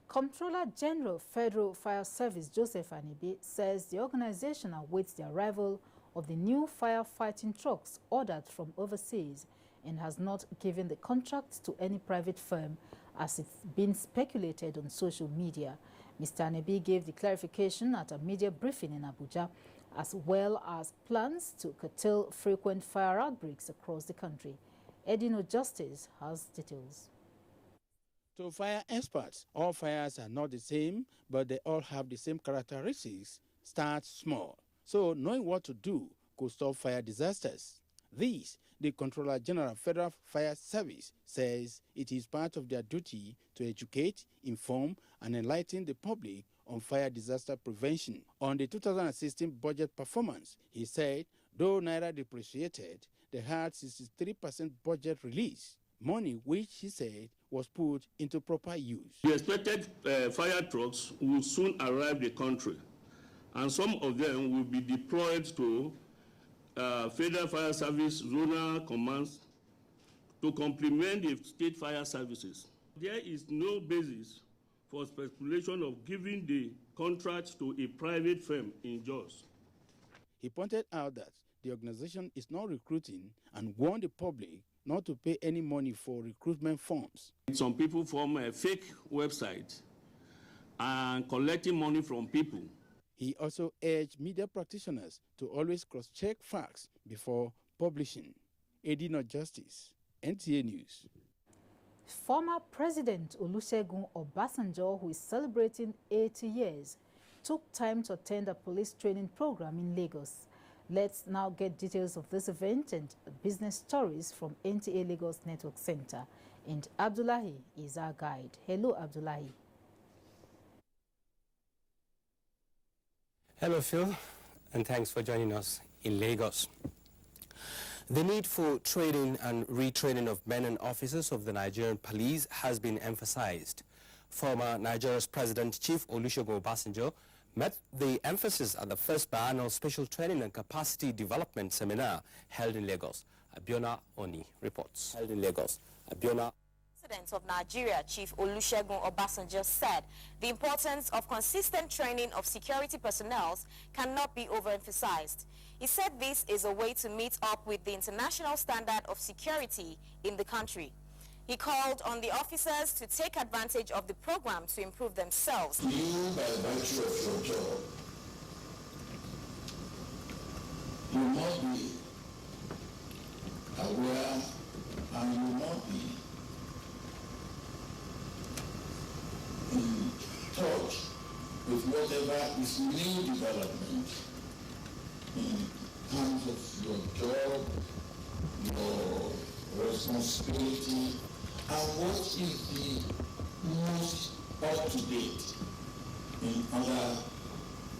Speaker 1: Comptroller General Federal Fire Service Joseph Anibi says the organization awaits the arrival of the new firefighting trucks ordered from overseas and has not given the contract to any private firm as it's been speculated on social media. Mr. Anibi gave the clarification at a media briefing in Abuja, as well as plans to curtail frequent fire outbreaks across the country. Edino Justice has details.
Speaker 2: To fire experts, all fires are not the same, but they all have the same characteristics. Start small. So knowing what to do could stop fire disasters. This, the Comptroller General Federal Fire Service says it is part of their duty to educate, inform, and enlighten the public on fire disaster prevention. On the 2016 budget performance, he said, though Naira depreciated, they had 63% budget release, money which he said was put into proper use.
Speaker 3: The expected fire trucks will soon arrive the country, and some of them will be deployed to Federal Fire Service zonal commands to complement the state fire services. There is no basis for speculation of giving the contract to a private firm in Jos.
Speaker 2: He pointed out that the organization is not recruiting and warned the public not to pay any money for recruitment forms.
Speaker 3: Some people form a fake website and collecting money from people.
Speaker 2: He also urged media practitioners to always cross-check facts before publishing. Edino Justice, NTA News.
Speaker 1: Former President Olusegun Obasanjo, who is celebrating 80 years, took time to attend a police training program in Lagos. Let's now get details of this event and business stories from NTA Lagos Network Center. And Abdullahi is our guide. Hello, Abdullahi.
Speaker 5: Hello, Phil, and thanks for joining us in Lagos. The need for training and retraining of men and officers of the Nigerian police has been emphasized. Former Nigeria's President Chief Olusegun Obasanjo met the emphasis at the first biannual Special Training and Capacity Development Seminar held in Lagos. Abiona Oni reports. Held in Lagos. Abiona.
Speaker 7: President of Nigeria, Chief Olusegun Obasanjo, said the importance of consistent training of security personnel cannot be overemphasized. He said this is a way to meet up with the international standard of security in the country. He called on the officers to take advantage of the program to improve themselves.
Speaker 8: You, by virtue of your job, you must be aware and you must be in touch with whatever is new development in terms of your job, your responsibility, and what is the most up-to-date in other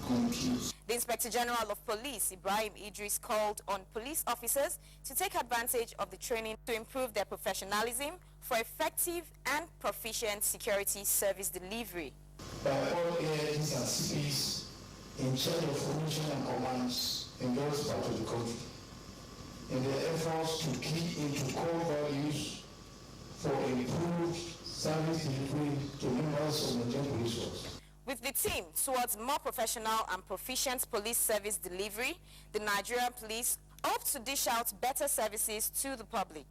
Speaker 8: countries.
Speaker 7: The Inspector General of Police, Ibrahim Idris, called on police officers to take advantage of the training to improve their professionalism for effective and proficient security service delivery.
Speaker 8: By all AIs and CPs in charge of formation and commands in various parts of the country, in their efforts to key into core values for improved service delivery to members of the Nigerian police force.
Speaker 7: With the team towards more professional and proficient police service delivery, the Nigerian police hope to dish out better services to the public.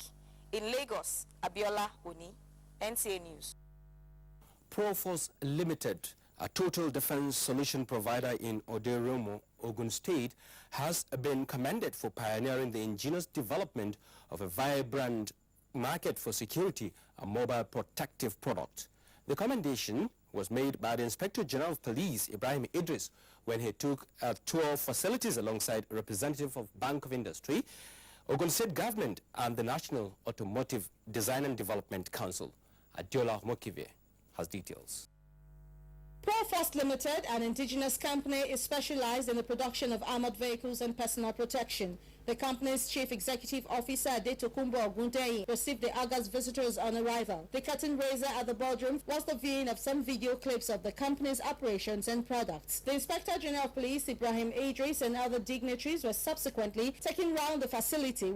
Speaker 7: In Lagos, Abiola Oni, NTA News.
Speaker 5: Proforce Limited, a total defense solution provider in Oderomo, Ogun State has been commended for pioneering the ingenious development of a vibrant market for security and mobile protective products. The commendation was made by the Inspector General of Police, Ibrahim Idris, when he took a tour of facilities alongside a representative of Bank of Industry, Ogun State Government, and the National Automotive Design and Development Council. Adiola Mokive has details.
Speaker 4: Proforce Limited, an indigenous company, is specialized in the production of armored vehicles and personal protection. The company's chief executive officer, Adetokunbo Ogundeyin, received the August visitors on arrival. The curtain raiser at the boardroom was the viewing of some video clips of the company's operations and products. The Inspector General of Police, Ibrahim Idris, and other dignitaries were subsequently taken round the facility.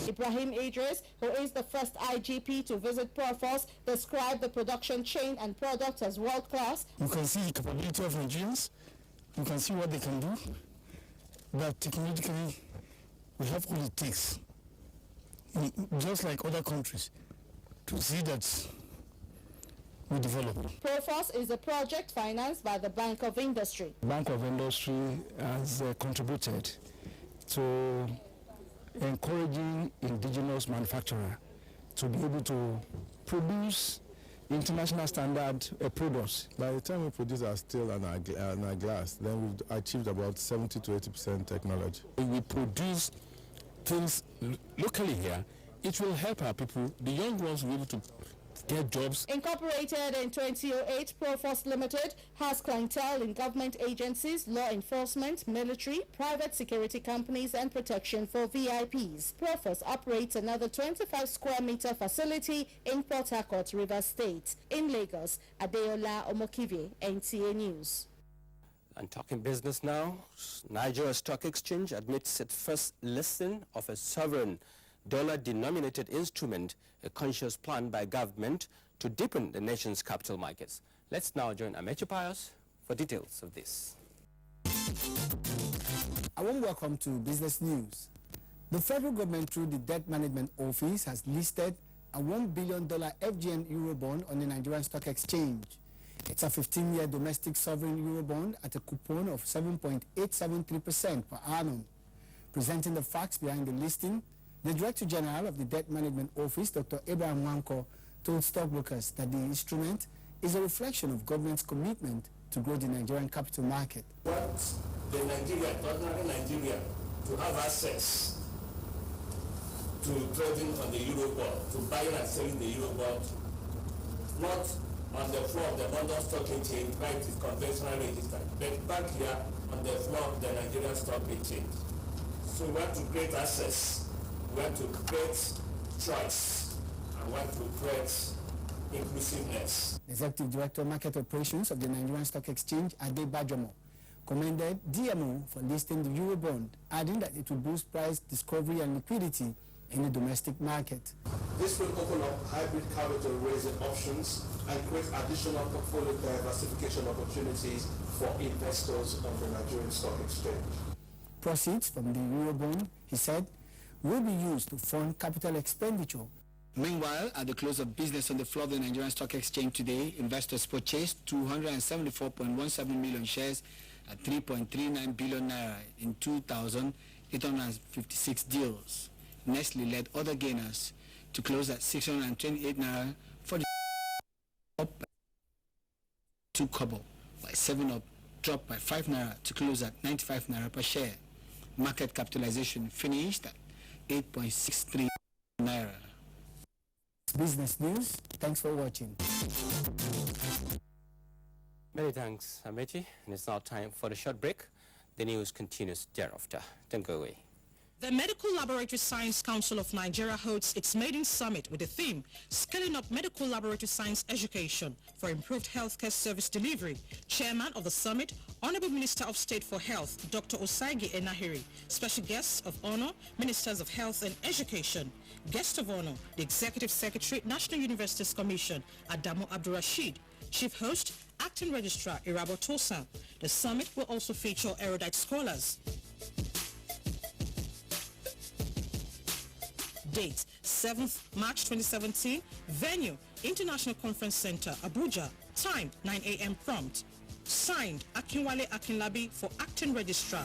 Speaker 4: Ibrahim Idris, who is the first IGP to visit Proforce, described the production chain and products as world-class.
Speaker 9: You can see the capability of Nigerians. You can see what they can do, but technologically, we have all it takes, just like other countries, to see that we develop.
Speaker 4: Proforce is a project financed by the Bank of Industry.
Speaker 9: Bank of Industry has contributed to encouraging indigenous manufacturers to be able to produce international standard products.
Speaker 10: By the time we produce our steel and our glass, then we've achieved about 70 to 80% technology.
Speaker 22: If we produce things locally here, it will help our people. The young ones will be able to get jobs.
Speaker 4: Incorporated in 2008, Proforce Limited has clientele in government agencies, law enforcement, military, private security companies, and protection for VIPs. Proforce operates another 25 square meter facility in Port Harcourt, Rivers State. In Lagos, Adeola Omokive, NTA News.
Speaker 5: And talking business now, Nigeria Stock Exchange admits its first listing of a sovereign dollar-denominated instrument, a conscious plan by government to deepen the nation's capital markets. Let's now join Amechi Pius for details of this.
Speaker 23: A warm welcome to Business News. The federal government, through the Debt Management Office, has listed a $1 billion FGN Eurobond on the Nigerian Stock Exchange. It's a 15-year domestic sovereign Eurobond at a coupon of 7.873% per annum. Presenting the facts behind the listing, the Director General of the Debt Management Office, Dr. Abraham Wanko, told stockbrokers that the instrument is a reflection of government's commitment to grow the Nigerian capital market.
Speaker 25: Want the ordinary Nigerian, to have access to trading on the Eurobond, to buying and selling the Eurobond, not on the floor of the London Stock Exchange, where it is conventionally registered, but back here on the floor of the Nigerian Stock Exchange. So we want to create access. We want to create choice, and want to create inclusiveness.
Speaker 23: Executive Director of Market Operations of the Nigerian Stock Exchange, Ade Bajomo, commended DMO for listing the Eurobond, adding that it will boost price discovery and liquidity in the domestic market.
Speaker 25: This will open up hybrid capital raising options and create additional portfolio diversification opportunities for investors on the Nigerian Stock Exchange.
Speaker 23: Proceeds from the Eurobond, he said, will be used to fund capital expenditure. Meanwhile, at the close of business on the floor of the Nigerian Stock Exchange today, investors purchased 274.17 million shares at 3.39 billion naira in 2,856 deals. Nestle led other gainers to close at 628 naira for the up by 2 kobo, while 7-Up dropped by 5 naira to close at 95 naira per share. Market capitalization finished at 8.63 naira. Business News. Thanks for watching.
Speaker 5: Many thanks, Amechi. And it's now time for the short break. The news continues thereafter. Don't go away.
Speaker 26: The Medical Laboratory Science Council of Nigeria holds its maiden summit with the theme, Scaling Up Medical Laboratory Science Education for Improved Healthcare Service Delivery. Chairman of the summit, Honorable Minister of State for Health, Dr. Osaigi Enahiri. Special guests of honor, Ministers of Health and Education. Guest of honor, the Executive Secretary, National Universities Commission, Adamu Abdurrashid. Chief host, Acting Registrar, Irabo Tosa. The summit will also feature erudite scholars. Date, 7th March 2017. Venue, International Conference Center, Abuja. Time 9 a.m. prompt. Signed, Akinwale Akinlabi for Acting Registrar.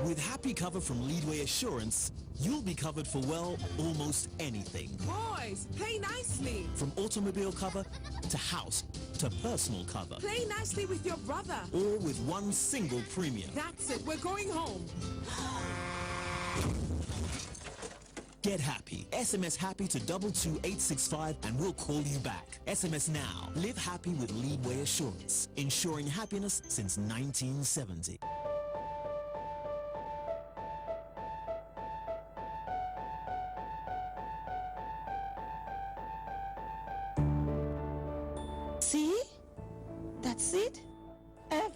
Speaker 6: With Happy Cover from Leadway Assurance, you'll be covered for, well, almost anything.
Speaker 11: Boys, play nicely.
Speaker 6: From automobile cover to house to personal cover.
Speaker 11: Play nicely with your brother.
Speaker 6: All with one single premium.
Speaker 11: That's it, we're going home.
Speaker 6: Get happy. SMS happy to 22865 and we'll call you back. SMS now. Live happy with Leadway Assurance. Ensuring happiness since 1970.
Speaker 11: See? That's it? F.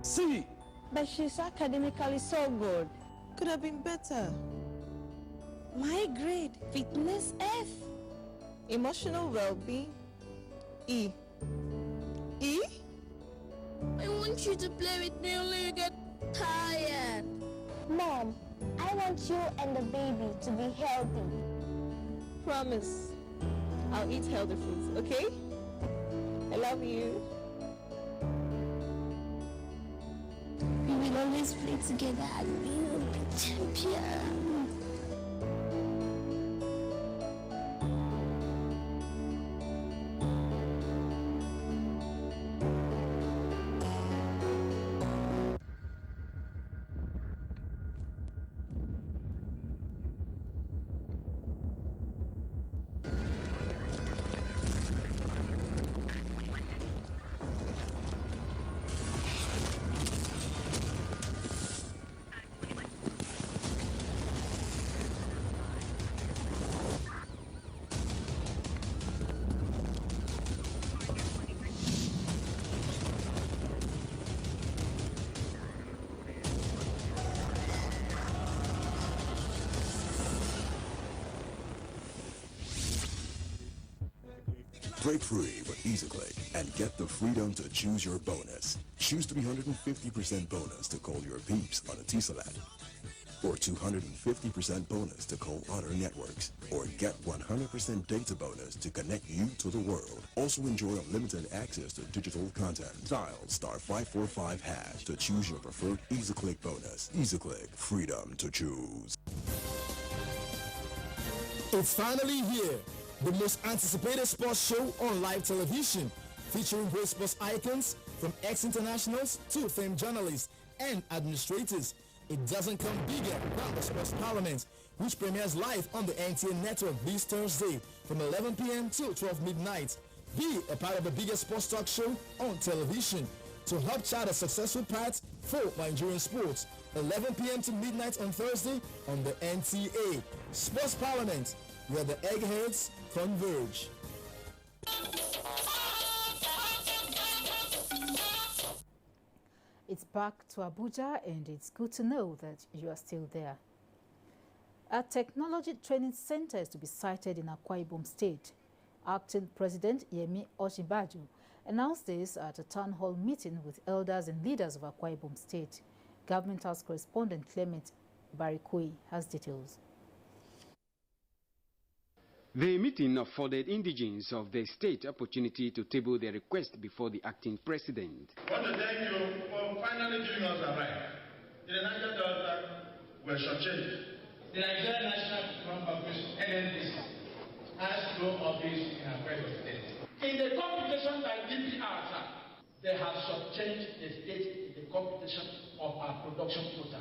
Speaker 6: C.
Speaker 11: But she's academically so good. Could have been better. My grade, fitness F. Emotional well-being E. E?
Speaker 12: I want you to play with me until you get tired.
Speaker 13: Mom, I want you and the baby to be healthy.
Speaker 11: Promise. I'll eat healthy foods, okay? I love you.
Speaker 13: We will always play together and we will be champions.
Speaker 14: Break free with EasyClick and get the freedom to choose your bonus. Choose 350% bonus to call your peeps on a T-Salat, or 250% bonus to call other networks, or get 100% data bonus to connect you to the world. Also enjoy unlimited access to digital content. Dial *545# to choose your preferred EasyClick bonus. EasyClick, freedom to choose.
Speaker 9: It's finally here. The most anticipated sports show on live television, featuring great sports icons from ex-internationals to famed journalists and administrators. It doesn't come bigger than the Sports Parliament, which premieres live on the NTA Network this Thursday from 11 p.m. till 12 midnight. Be a part of the biggest sports talk show on television. To help chart a successful path for Nigerian sports, 11 p.m. to midnight on Thursday on the NTA. Sports Parliament, where the eggheads converge.
Speaker 1: It's back to Abuja, and it's good to know that you are still there. A technology training center is to be sited in Akwa Ibom State. Acting President Yemi Osinbajo announced this at a town hall meeting with elders and leaders of Akwa Ibom State. Government House correspondent Clement Barikoi has details.
Speaker 15: The meeting afforded indigents of the state opportunity to table their request before the acting president.
Speaker 27: I want to thank you for finally giving us a right. In the Niger Delta, we're shortchanged. The Nigerian National Petroleum Corporation, NNPC, has no office in Akwa Ibom State. In the computation by DPR, they have shortchanged the state in the computation of our production quota.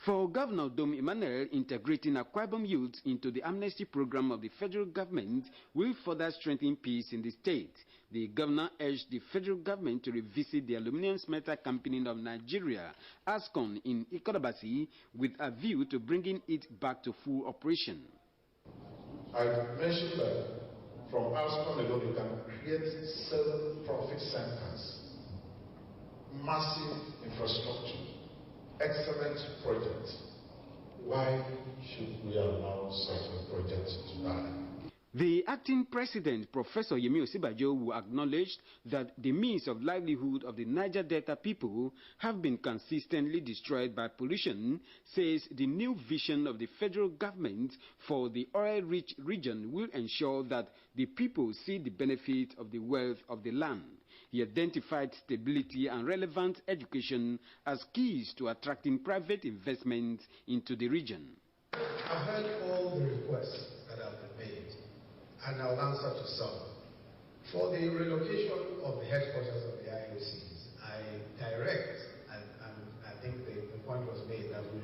Speaker 15: For Governor Dom Emmanuel, integrating Akwa Ibom youth into the amnesty program of the federal government will further strengthen peace in the state. The governor urged the federal government to revisit the Aluminium Smelter Company of Nigeria, ASCON, in Ikodabasi, with a view to bringing it back to full operation.
Speaker 27: I mentioned that from ASCON alone, you can create 7 profit centers, massive infrastructure, excellent projects. Why should we allow such a project to die?
Speaker 15: The acting president, Professor Yemi Osibajo, acknowledged that the means of livelihood of the Niger Delta people have been consistently destroyed by pollution, says the new vision of the federal government for the oil-rich region will ensure that the people see the benefit of the wealth of the land. He identified stability and relevant education as keys to attracting private investment into the region.
Speaker 16: I've heard all the requests that have been made, and I'll answer to some. For the relocation of the headquarters of the IOCs, I direct, and I think the point was made that we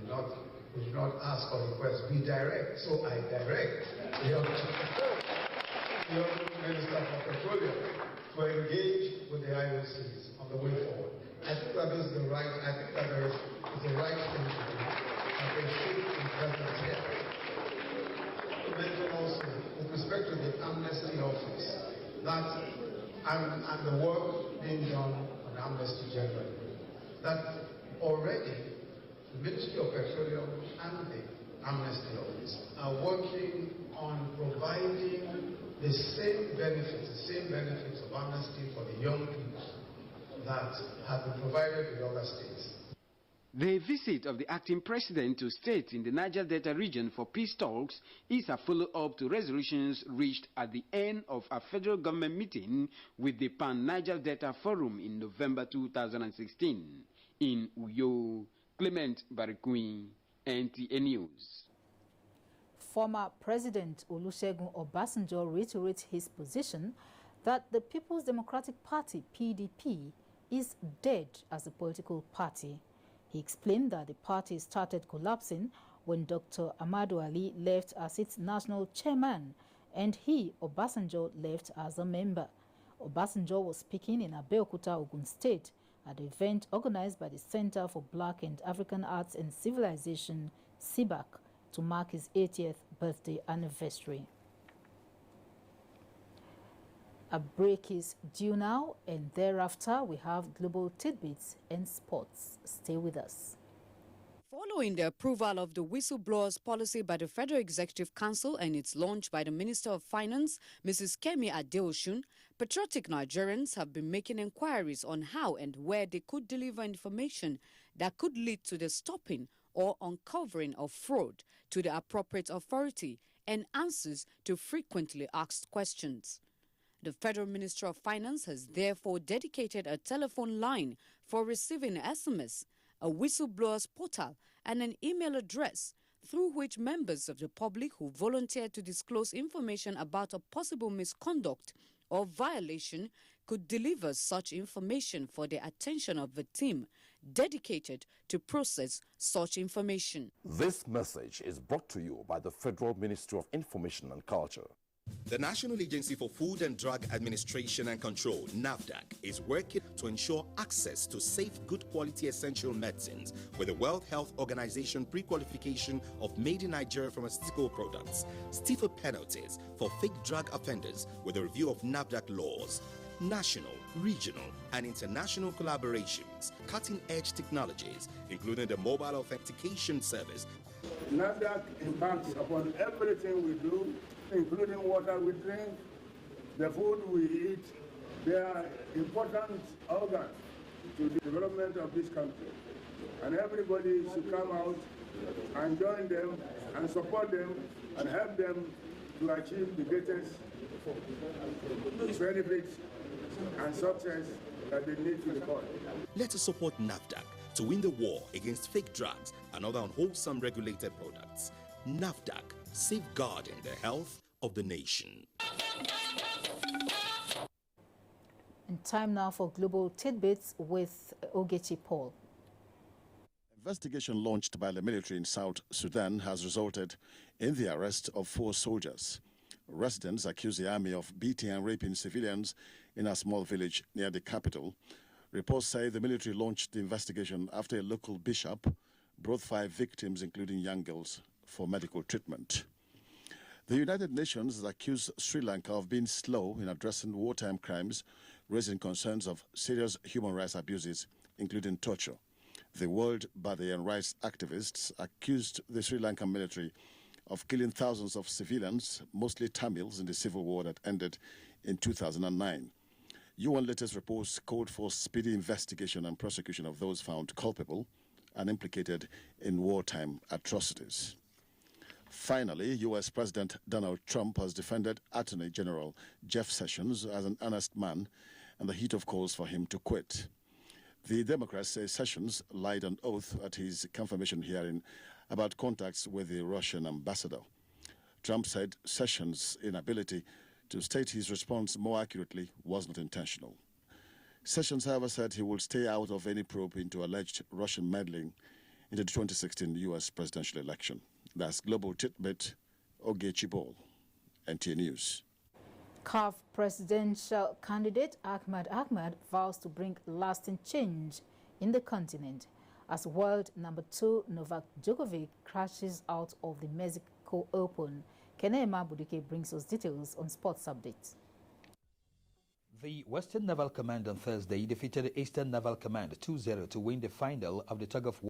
Speaker 16: do not ask or request, we direct. So I direct the Honorable Minister for Petroleum to engage with the IOCs on the way forward. I think that is the right, I think that is the right thing to do. I appreciate the presence here. To mention also, with respect to the Amnesty Office, that and the work being done on Amnesty generally, that already the Ministry of Petroleum and the Amnesty Office are working on providing the same benefits of amnesty for the young people that have been provided in other states.
Speaker 15: The visit of the acting president to states in the Niger Delta region for peace talks is a follow-up to resolutions reached at the end of a federal government meeting with the Pan-Niger Delta Forum in November 2016. In Uyo, Clement Barikui, NTA News.
Speaker 1: Former President Olusegun Obasanjo reiterates his position that the People's Democratic Party, PDP, is dead as a political party. He explained that the party started collapsing when Dr. Amadu Ali left as its national chairman and he, Obasanjo, left as a member. Obasanjo was speaking in Abeokuta, Ogun State, at the event organized by the Center for Black and African Arts and Civilization, CBAC, to mark his 80th birthday anniversary. A break is due now, and thereafter we have global tidbits and sports. Stay with us.
Speaker 17: Following the approval of the Whistleblowers policy by the Federal Executive Council and its launch by the Minister of Finance, Mrs. Kemi Adeosun, patriotic Nigerians have been making inquiries on how and where they could deliver information that could lead to the stopping or uncovering of fraud to the appropriate authority and answers to frequently asked questions. The Federal Ministry of Finance has therefore dedicated a telephone line for receiving SMS, a whistleblowers portal, and an email address through which members of the public who volunteer to disclose information about a possible misconduct or violation could deliver such information for the attention of the team dedicated to process such information.
Speaker 18: This message is brought to you by the Federal Ministry of Information and Culture.
Speaker 19: The National Agency for Food and Drug Administration and Control, NAFDAC, is working to ensure access to safe, good quality essential medicines with the World Health Organization pre-qualification of made in Nigeria pharmaceutical products, stiffer penalties for fake drug offenders with a review of NAFDAC laws, national, regional, and international collaborations, cutting-edge technologies, including the mobile authentication service.
Speaker 20: NAFDAC impacts upon everything we do, including water we drink, the food we eat. They are important organs to the development of this country. And everybody should come out and join them and support them and help them to achieve the greatest benefits and success that they need to the cause.
Speaker 19: Let us support NAFDAC to win the war against fake drugs and other unwholesome regulated products. NAFDAC, safeguarding the health of the nation.
Speaker 1: And time now for global tidbits with Ogechi Paul.
Speaker 21: Investigation launched by the military in South Sudan has resulted in the arrest of 4 soldiers. Residents accuse the army of beating and raping civilians in a small village near the capital. Reports say the military launched the investigation after a local bishop brought 5 victims, including young girls, for medical treatment. The United Nations has accused Sri Lanka of being slow in addressing wartime crimes, raising concerns of serious human rights abuses, including torture. The World Body and rights activists accused the Sri Lankan military of killing thousands of civilians, mostly Tamils, in the civil war that ended in 2009. UN latest reports called for speedy investigation and prosecution of those found culpable and implicated in wartime atrocities. Finally, U.S. President Donald Trump has defended Attorney General Jeff Sessions as an honest man in the heat of calls for him to quit. The Democrats say Sessions lied on oath at his confirmation hearing about contacts with the Russian ambassador. Trump said Sessions' inability to state his response more accurately was not intentional. Sessions, however, said he will stay out of any probe into alleged Russian meddling into the 2016 U.S. presidential election. That's Global Tidbit, Oge Chibol, NTA News.
Speaker 1: CAF presidential candidate Ahmad vows to bring lasting change in the continent as world number 2 Novak Djokovic crashes out of the Mexico Open. Kenema Budike brings us details on sports updates.
Speaker 2: The Western Naval Command on Thursday defeated Eastern Naval Command 2-0 to win the final of the tug-of-war